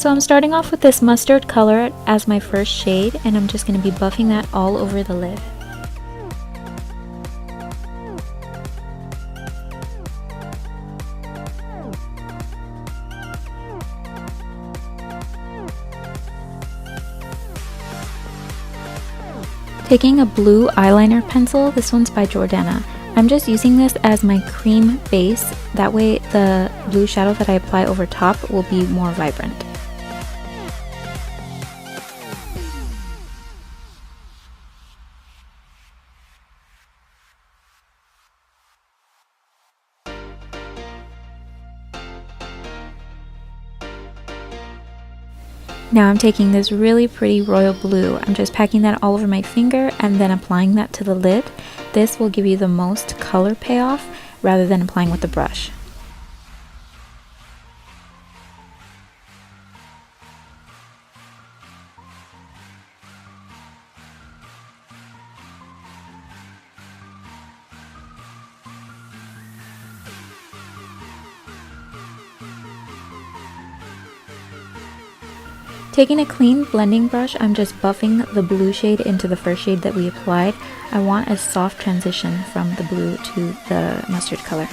So I'm starting off with this mustard color as my first shade, and I'm just going to be buffing that all over the lid. Taking a blue eyeliner pencil, this one's by Jordana. I'm just using this as my cream base, that way the blue shadow that I apply over top will be more vibrant. Now I'm taking this really pretty royal blue. I'm just packing that all over my finger and then applying that to the lid. This will give you the most color payoff rather than applying with the brush. Taking a clean blending brush, I'm just buffing the blue shade into the first shade that we applied. I want a soft transition from the blue to the mustard color.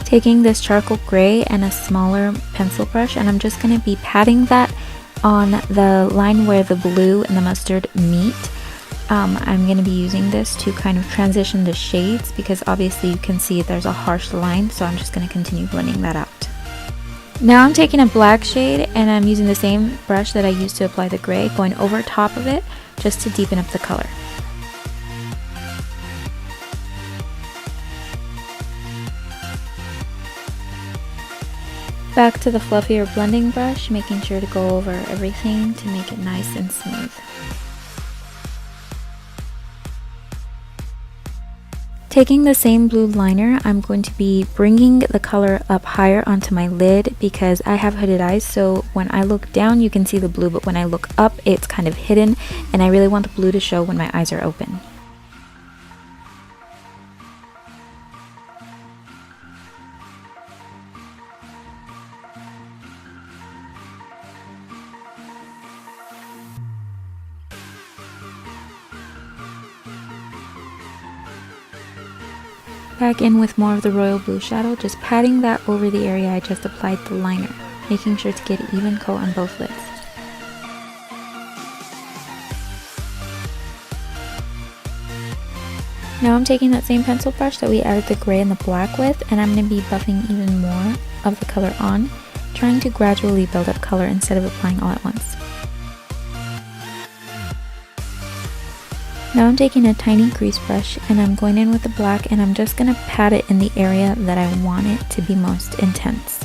Taking this charcoal gray and a smaller pencil brush, and I'm just going to be patting that on the line where the blue and the mustard meet. I'm going to be using this to kind of transition the shades because obviously you can see there's a harsh line, so I'm just going to continue blending that out. Now I'm taking a black shade and I'm using the same brush that I used to apply the gray, going over top of it just to deepen up the color. Back to the fluffier blending brush, making sure to go over everything to make it nice and smooth. Taking the same blue liner, I'm going to be bringing the color up higher onto my lid because I have hooded eyes, so when I look down you can see the blue, but when I look up it's kind of hidden, and I really want the blue to show when my eyes are open. Back in with more of the royal blue shadow, just patting that over the area I just applied the liner, making sure to get an even coat on both lids. Now I'm taking that same pencil brush that we added the gray and the black with, and I'm going to be buffing even more of the color on, trying to gradually build up color instead of applying all at once. Now I'm taking a tiny crease brush and I'm going in with the black, and I'm just going to pat it in the area that I want it to be most intense.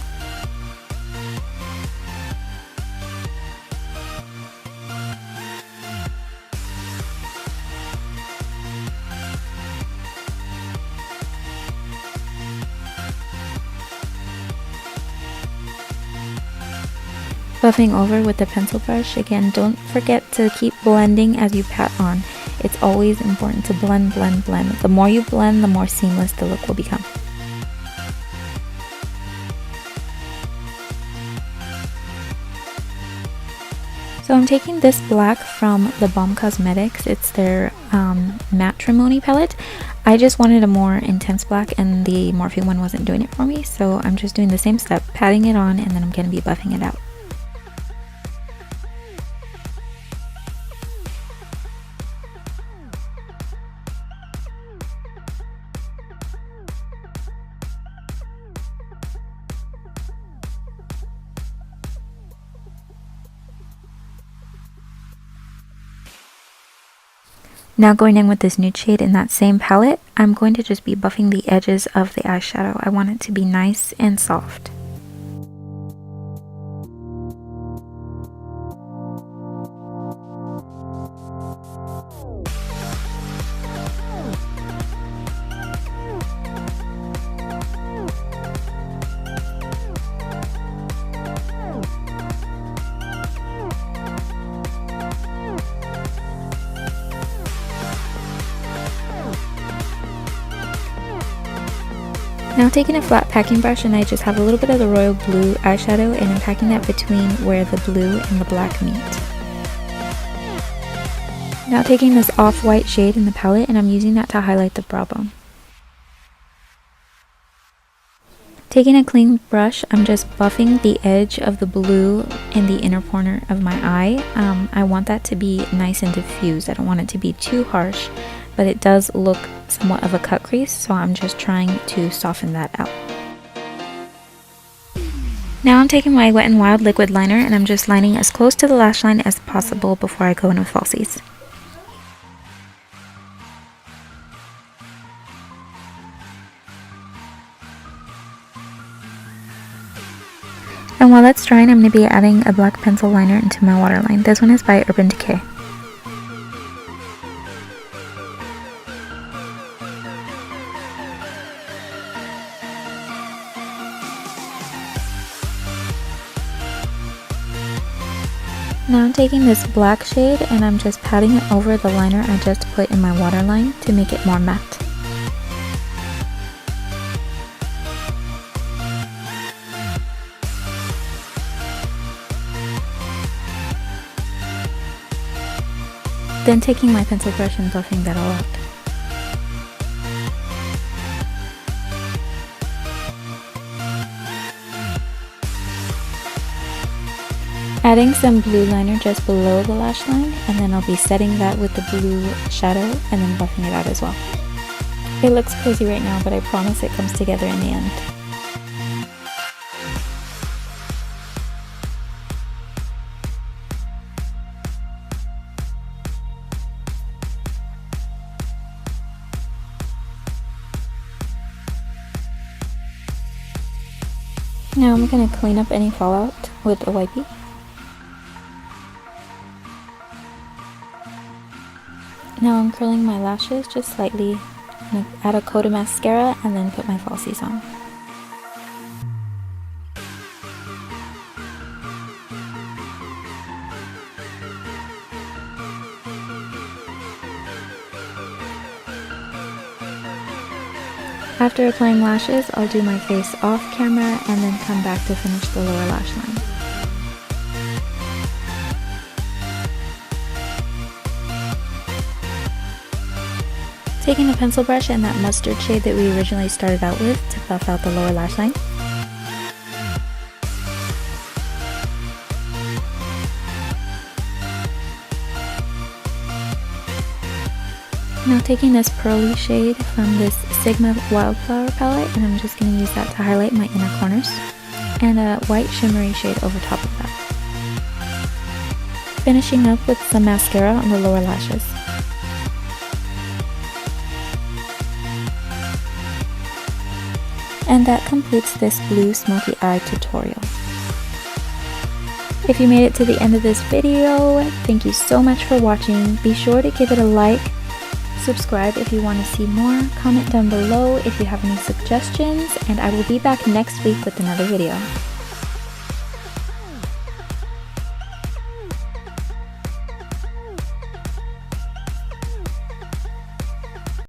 Buffing over with the pencil brush. Again, don't forget to keep blending as you pat on. It's always important to blend, blend, blend. The more you blend, the more seamless the look will become. So I'm taking this black from the Balm Cosmetics. It's their Matrimony palette. I just wanted a more intense black and the Morphe one wasn't doing it for me, so I'm just doing the same step, patting it on, and then I'm going to be buffing it out. Now going in with this nude shade in that same palette, I'm going to just be buffing the edges of the eyeshadow. I want it to be nice and soft. Now taking a flat packing brush, and I just have a little bit of the royal blue eyeshadow, and I'm packing that between where the blue and the black meet. Now taking this off-white shade in the palette, and I'm using that to highlight the brow bone. Taking a clean brush, I'm just buffing the edge of the blue in the inner corner of my eye. I want that to be nice and diffused. I don't want it to be too harsh, but it does look somewhat of a cut crease, so I'm just trying to soften that out. Now I'm taking my Wet n Wild liquid liner, and I'm just lining as close to the lash line as possible before I go in with falsies. And while that's drying, I'm going to be adding a black pencil liner into my waterline. This one is by Urban Decay. Now I'm taking this black shade, and I'm just patting it over the liner I just put in my waterline to make it more matte. Then taking my pencil brush and buffing that all out. Adding some blue liner just below the lash line, and then I'll be setting that with the blue shadow and then buffing it out as well. It looks crazy right now, but I promise it comes together in the end. Now I'm going to clean up any fallout with a wipey. Now I'm curling my lashes just slightly. I'm going to add a coat of mascara and then put my falsies on. After applying lashes, I'll do my face off camera and then come back to finish the lower lash line. Taking a pencil brush and that mustard shade that we originally started out with to buff out the lower lash line. Now taking this pearly shade from this Sigma Wildflower palette, and I'm just going to use that to highlight my inner corners, and a white shimmery shade over top of that. Finishing up with some mascara on the lower lashes. And that completes this blue smoky eye tutorial. If you made it to the end of this video, thank you so much for watching. Be sure to give it a like. Subscribe if you want to see more, comment down below if you have any suggestions, and I will be back next week with another video.